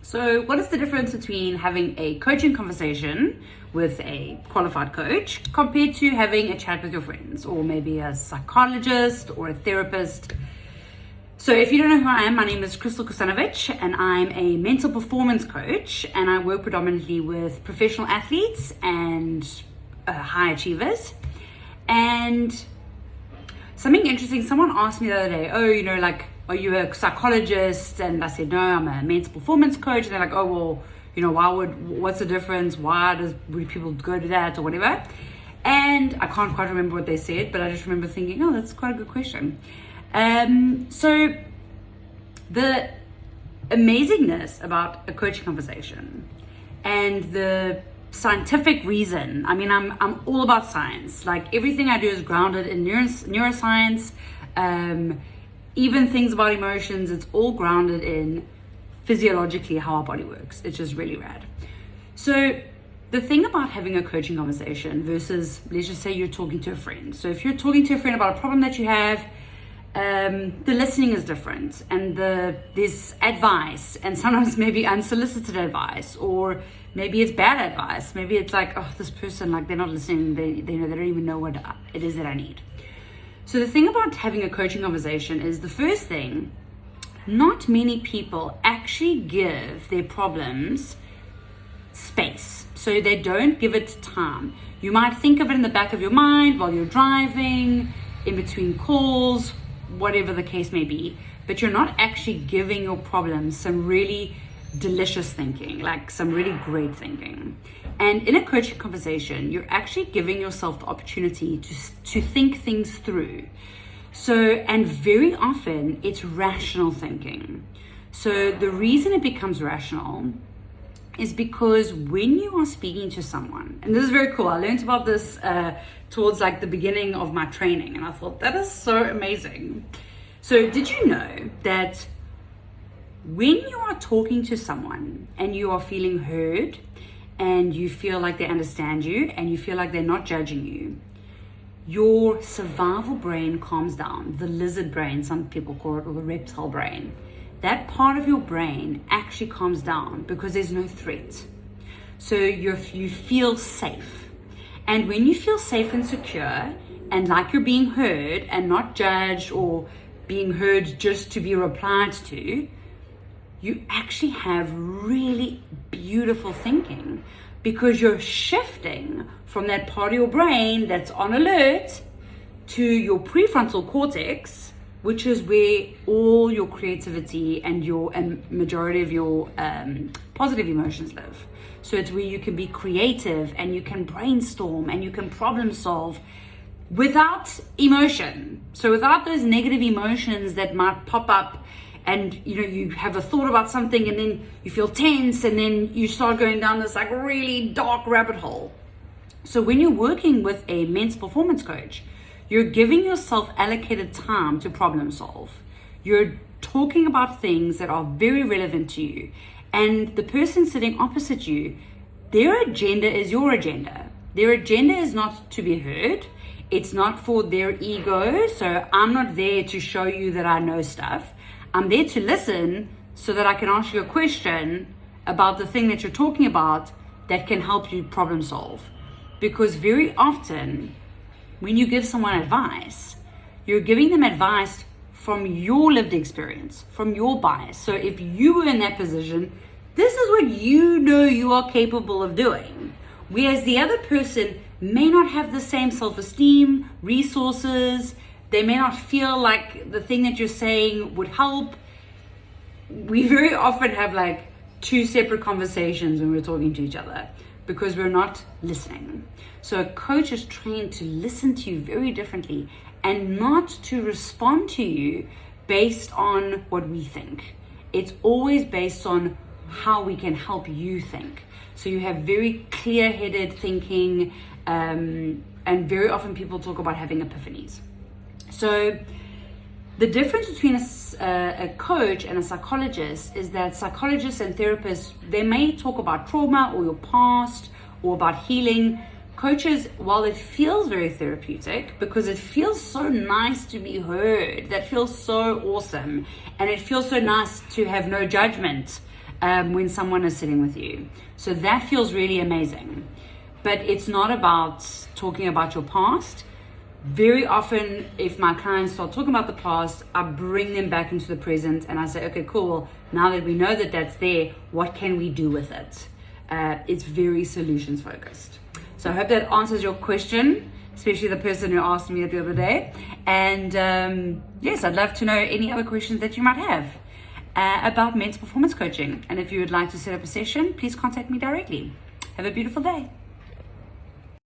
So what is the difference between having a coaching conversation with a qualified coach compared to having a chat with your friends or maybe a psychologist or a therapist? So if you don't know who I am, my name is Crystal Kusanovic and I'm a mental performance coach, and I work predominantly with professional athletes and high achievers. And something interesting, someone asked me the other day, are you a psychologist? And I said, no, I'm a mental performance coach. And they're like, oh, well, what's the difference? Would people go to that or whatever? And I can't quite remember what they said, but I just remember thinking, oh, that's quite a good question. So the amazingness about a coaching conversation and the scientific reason, I'm all about science. Like everything I do is grounded in neuroscience. Even things about emotions, it's all grounded in physiologically how our body works. It's just really rad. So the thing about having a coaching conversation versus, let's just say you're talking to a friend. So if you're talking to a friend about a problem that you have, the listening is different, and there's advice, and sometimes maybe unsolicited advice, or maybe it's bad advice. Maybe it's like, oh, this person, like they're not listening. They don't even know what it is that I need. So the thing about having a coaching conversation is, the first thing, not many people actually give their problems space. So they don't give it time. You might think of it in the back of your mind while you're driving, in between calls, whatever the case may be, but you're not actually giving your problems some really delicious thinking, like some really great thinking. And in a coaching conversation, you're actually giving yourself the opportunity to think things through. So, and very often it's rational thinking. So the reason it becomes rational is because when you are speaking to someone, and this is very cool, I learned about this towards like the beginning of my training, and I thought that is so amazing. So did you know that when you are talking to someone and you are feeling heard and you feel like they understand you and you feel like they're not judging you, your survival brain calms down, the lizard brain, some people call it, or the reptile brain. That part of your brain actually calms down because there's no threat. So you feel safe. And when you feel safe and secure and like you're being heard and not judged or being heard just to be replied to, you actually have really beautiful thinking, because you're shifting from that part of your brain that's on alert to your prefrontal cortex, which is where all your creativity and majority of your positive emotions live. So it's where you can be creative and you can brainstorm and you can problem solve without emotion. So without those negative emotions that might pop up, and you have a thought about something and then you feel tense and then you start going down this like really dark rabbit hole. So when you're working with a mental performance coach, you're giving yourself allocated time to problem solve. You're talking about things that are very relevant to you. And the person sitting opposite you, their agenda is your agenda. Their agenda is not to be heard. It's not for their ego. So I'm not there to show you that I know stuff. I'm there to listen so that I can ask you a question about the thing that you're talking about that can help you problem solve. Because very often, when you give someone advice, you're giving them advice from your lived experience, from your bias. So if you were in that position, this is what you know you are capable of doing. Whereas the other person may not have the same self-esteem, resources, they may not feel like the thing that you're saying would help. We very often have like two separate conversations when we're talking to each other because we're not listening. So a coach is trained to listen to you very differently and not to respond to you based on what we think. It's always based on how we can help you think. So you have very clear-headed thinking, and very often people talk about having epiphanies. So the difference between a coach and a psychologist is that psychologists and therapists, they may talk about trauma or your past or about healing. Coaches, while it feels very therapeutic because it feels so nice to be heard, that feels so awesome, and it feels so nice to have no judgment, when someone is sitting with you. So that feels really amazing. But it's not about talking about your past. Very often, if my clients start talking about the past, I bring them back into the present and I say, okay, cool. Now that we know that that's there, what can we do with it? It's very solutions focused. So I hope that answers your question, especially the person who asked me the other day. And yes, I'd love to know any other questions that you might have about mental performance coaching. And if you would like to set up a session, please contact me directly. Have a beautiful day.